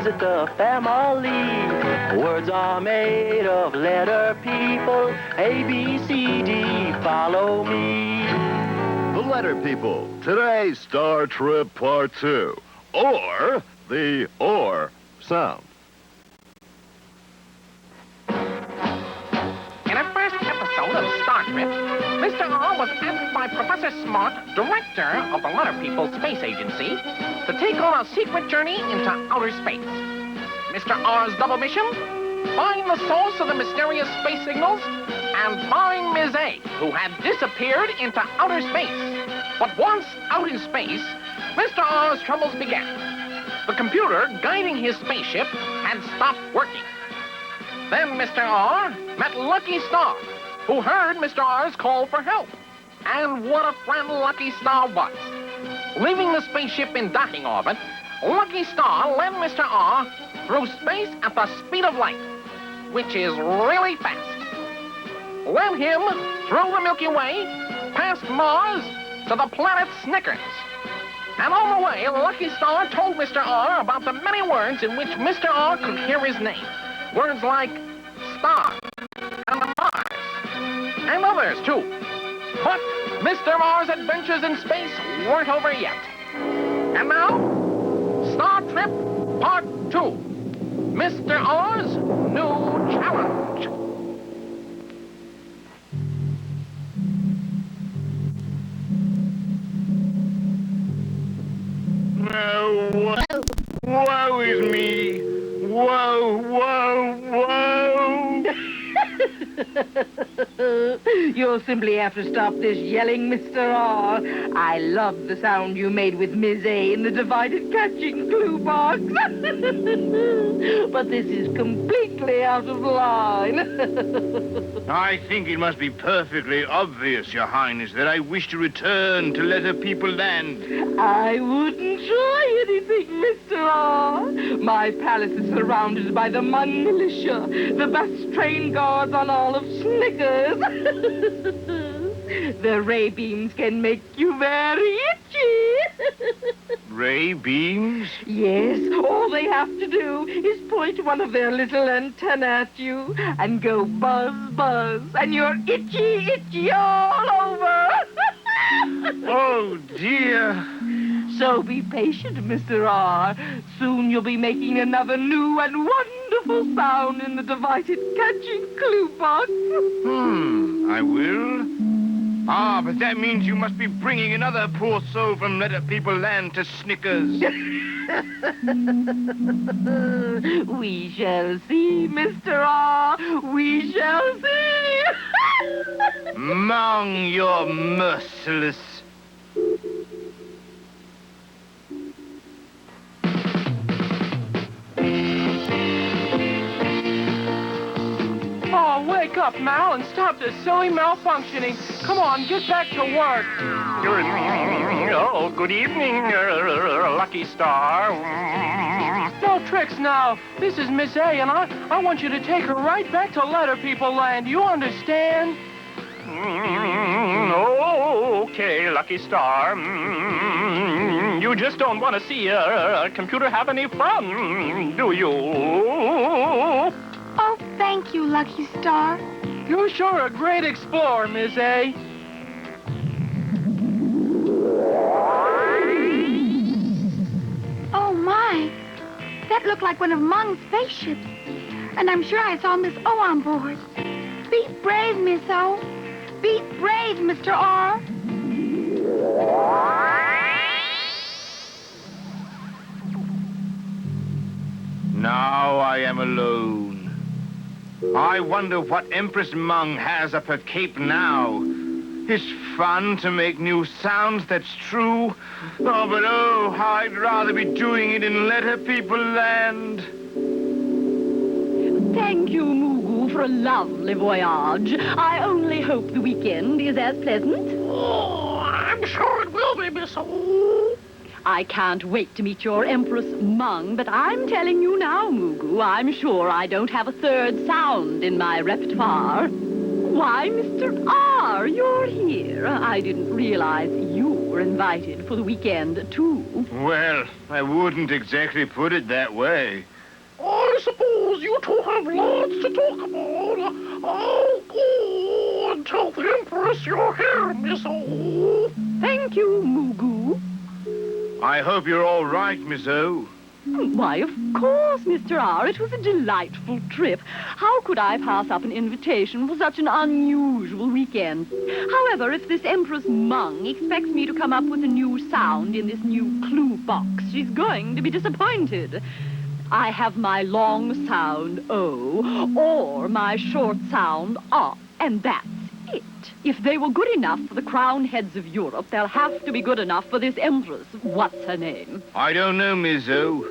visit the family. Words are made of letter people. A, B, C, D, follow me. The letter people. Today's Star Trip Part 2. Or the or sound. In our first episode of Star Trek, Mr. R was asked by Professor Smart, director of the Letter People Space Agency, to take on a secret journey into outer space. Mr. R's double mission? Find the source of the mysterious space signals and find Ms. A, who had disappeared into outer space. But once out in space, Mr. R's troubles began. The computer guiding his spaceship had stopped working. Then Mr. R met Lucky Star, who heard Mr. R's call for help. And what a friend Lucky Star was. Leaving the spaceship in docking orbit, Lucky Star led Mr. R through space at the speed of light, which is really fast. Led him through the Milky Way, past Mars, to the planet Snickers. And on the way, Lucky Star told Mr. R about the many words in which Mr. R could hear his name. Words like star and Mars, and others, too. But Mr. R's adventures in space weren't over yet. And now, Star Trip Part 2. Mr. R's new challenge. Woe is me. Whoa, whoa, whoa. You'll simply have to stop this yelling, Mr. R. I love the sound you made with Ms. A in the divided catching clue box. But this is completely out of line. I think it must be perfectly obvious, Your Highness, that I wish to return to let her people land. I wouldn't try anything, Mr. R. My palace is surrounded by the Hmong militia, the best trained guards on all of Snickers. The ray beams can make you very itchy. Ray beams? Yes, all they have to do is point one of their little antennae at you and go buzz, buzz, and you're itchy, itchy all over. Oh, dear. So be patient, Mr. R. Soon you'll be making another new and wonderful sound in the divided catching clue box. I will. Ah, but that means you must be bringing another poor soul from Letter People Land to Snickers. We shall see, Mr. R. We shall see. Hmong, you're merciless. Oh, wake up, Mal, and stop this silly malfunctioning. Come on, get back to work. Oh, good evening, Lucky Star. No tricks now. This is Miss A, and I want you to take her right back to Letter People Land. You understand? Okay, Lucky Star. You just don't want to see a computer have any fun, do you? Oh, thank you, Lucky Star. You're sure a great explorer, Miss A. Oh, my. That looked like one of Hmong's spaceships. And I'm sure I saw Miss O on board. Be brave, Miss O. Be brave, Mr. R. Now I am alone. I wonder what Empress Hmong has up her cape now. It's fun to make new sounds, that's true. Oh, but oh, how I'd rather be doing it in Letter People Land. Thank you, Mugu, for a lovely voyage. I only hope the weekend is as pleasant. Oh, I'm sure it will be, Miss O. I can't wait to meet your Empress Hmong, but I'm telling you now, Mugu, I'm sure I don't have a third sound in my repertoire. Why, Mr. R, you're here. I didn't realize you were invited for the weekend, too. Well, I wouldn't exactly put it that way. suppose you two have lots to talk about. I'll go and tell the Empress you're here, Miss O. Thank you, Mugu. I hope you're all right, Miss O. Why, of course, Mr. R. It was a delightful trip. How could I pass up an invitation for such an unusual weekend? However, if this Empress Mung expects me to come up with a new sound in this new clue box, she's going to be disappointed. I have my long sound O, or my short sound A, and that's it. If they were good enough for the crown heads of Europe, they'll have to be good enough for this Empress. What's her name? I don't know, Miss O.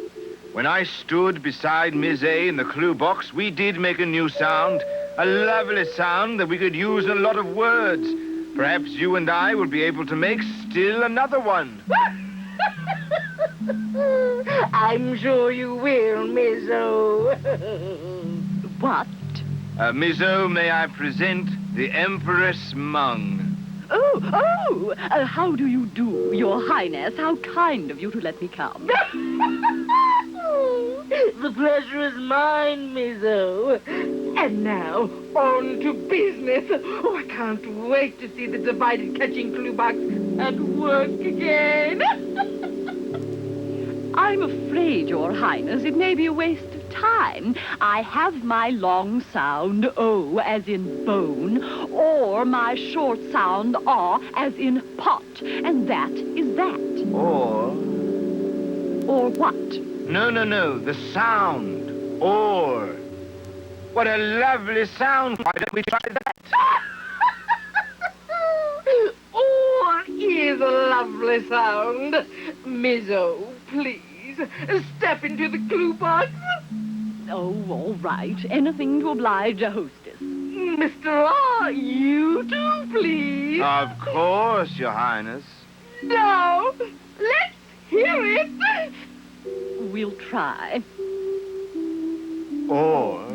When I stood beside Miss A in the clue box, we did make a new sound. A lovely sound that we could use in a lot of words. Perhaps you and I will be able to make still another one. I'm sure you will, Miss O. What? Miss O, may I present the Empress Mung? How do you do, Your Highness? How kind of you to let me come. The pleasure is mine, Miss O. And now, on to business. Oh, I can't wait to see the divided catching clue box at work again. I'm afraid, Your Highness, it may be a waste of time. I have my long sound O as in bone, or my short sound A as in pot, and that is that. Or what? No, the sound. Or. What a lovely sound. Why don't we try that? Or is a lovely sound. Miss O, please, step into the clue box. Oh, all right. Anything to oblige a hostess. Mr. R, you too, please. Of course, Your Highness. Now, let's hear it. We'll try. Or.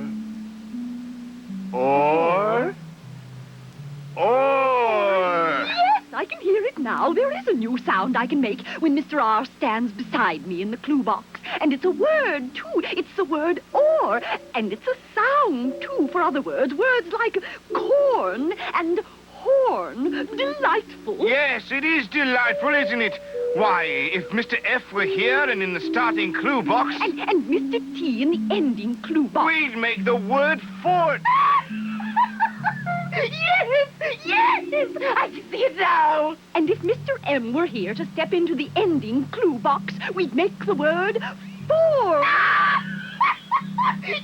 Yes, I can hear it now. There is a new sound I can make when Mr. R stands beside me in the clue box. And it's a word, too. It's the word or. And it's a sound, too, for other words. Words like corn and horn. Delightful. Yes, it is delightful, isn't it? Why, if Mr. F were here and in the starting clue box... And Mr. T in the ending clue box. We'd make the word fort. Yes, I can see it now. And if Mr. M were here to step into the ending clue box, we'd make the word for. Yes,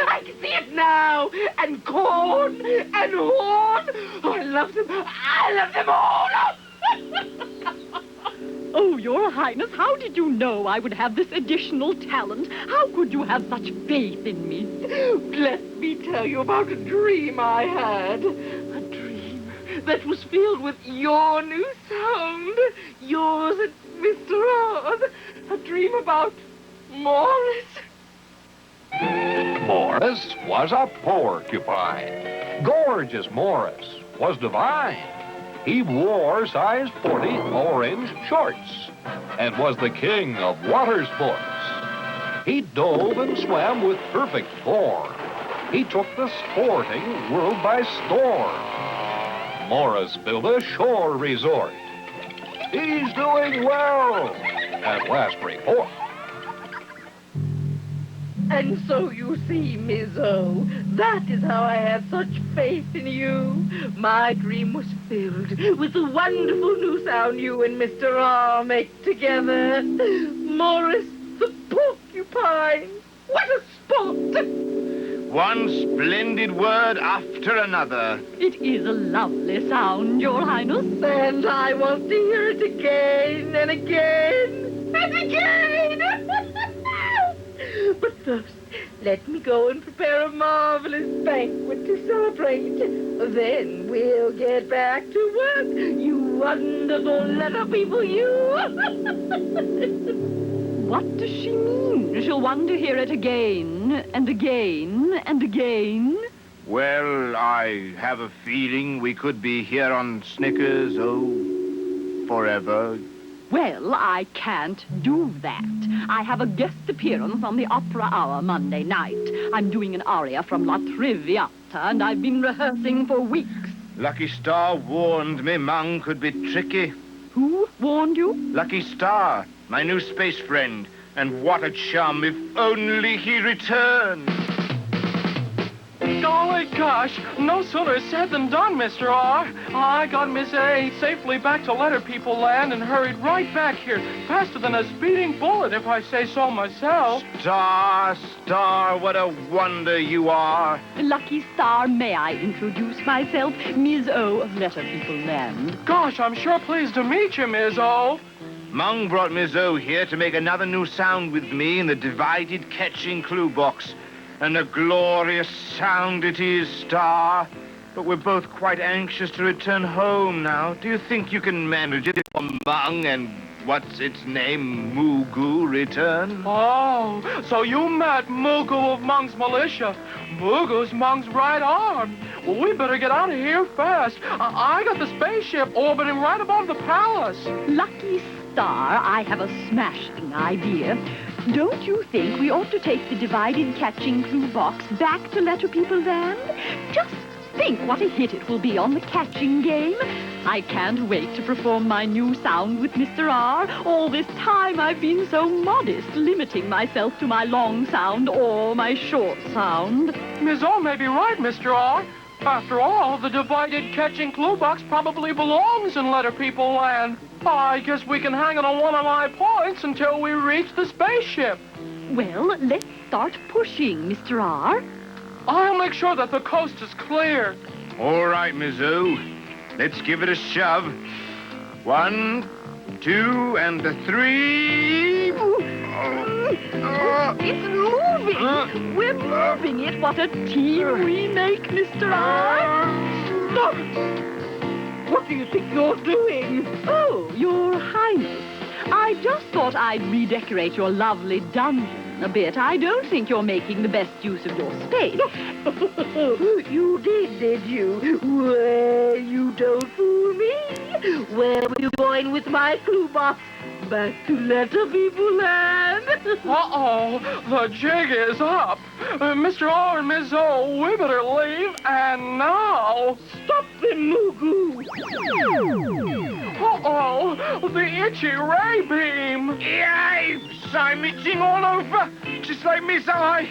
I can see it now. And corn and horn. Oh, I love them. I love them all. Oh, Your Highness, how did you know I would have this additional talent? How could you have such faith in me? Let me tell you about a dream I had. A dream that was filled with your new sound. Yours and Mr. R's. A dream about Morris. Morris was a porcupine. Gorgeous Morris was divine. He wore size 40 orange shorts and was the king of water sports. He dove and swam with perfect form. He took the sporting world by storm. Morris built a shore resort. He's doing well at last report. And so you see, Miss O, that is how I had such faith in you. My dream was filled with the wonderful new sound you and Mr. R make together. Morris the porcupine. What a sport! One splendid word after another. It is a lovely sound, Your Highness. And I want to hear it again and again and again. But first, let me go and prepare a marvelous banquet to celebrate. Then we'll get back to work, you wonderful little people, you. What does she mean? She'll want to hear it again and again and again. Well, I have a feeling we could be here on Snickers, forever. Well, I can't do that. I have a guest appearance on the Opera Hour Monday night. I'm doing an aria from La Traviata, and I've been rehearsing for weeks. Lucky Star warned me Mung could be tricky. Who warned you? Lucky Star, my new space friend. And what a chum if only he returned. Golly gosh, no sooner said than done, Mr. R. I got Miss A safely back to Letter People Land and hurried right back here, faster than a speeding bullet, if I say so myself. Star, what a wonder you are. Lucky Star, may I introduce myself? Ms. O of Letter People Land. Gosh, I'm sure pleased to meet you, Ms. O. Mung brought Miss O here to make another new sound with me in the divided catching clue box. And a glorious sound it is, Star. But we're both quite anxious to return home now. Do you think you can manage it for Mung and what's its name, Mugu, return? Oh, so you met Mugu of Mung's militia. Mugu's Mung's right arm. Well, we better get out of here fast. I got the spaceship orbiting right above the palace. Lucky Star, I have a smashing idea. Don't you think we ought to take the divided catching clue box back to Letter People Land? Just think what a hit it will be on the catching game. I can't wait to perform my new sound with Mr. R. All this time I've been so modest, limiting myself to my long sound or my short sound. Ms. O may be right, Mr. R. After all, the divided catching clue box probably belongs in Letter People Land. I guess we can hang it on one of my points until we reach the spaceship. Well, let's start pushing, Mr. R. I'll make sure that the coast is clear. All right, Miss O. Let's give it a shove. 1, 2, and 3. It's moving. We're moving it. What a team we make, Mr. R. Stop it! What do you think you're doing? Oh, Your Highness. I just thought I'd redecorate your lovely dungeon a bit. I don't think you're making the best use of your space. You did you? Well, you don't fool me. Where were you going with my clue box? Back to Letter People Land. Uh-oh, the jig is up. Mr. R and Ms. O, we better leave, and now... Stop them, Mugu. Uh-oh, the itchy ray beam. Yipes! I'm itching all over, just like Miss I.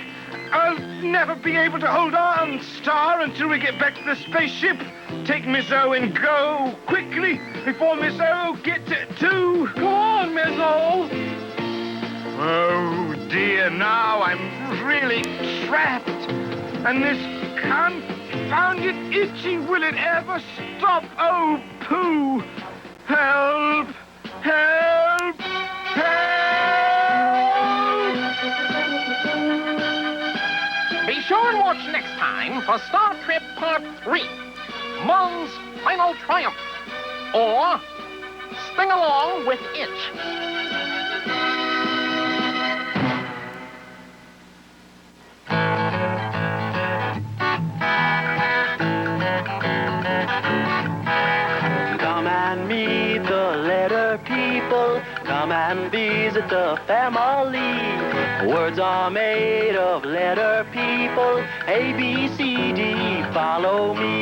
I'll never be able to hold on, Star, until we get back to the spaceship. Take Miss O and go, quickly, before Miss O gets it too. Come on, Ms. O. Oh, dear, now I'm really trapped. And this confounded itching, will it ever stop? Oh, pooh! Help! Help! Help! Be sure and watch next time for Star Trip Part 3, Mung's Final Triumph, or Sing Along with Itch. Come and meet the letter people. Come and visit the family. Words are made of letter people. A, B, C, D, follow me.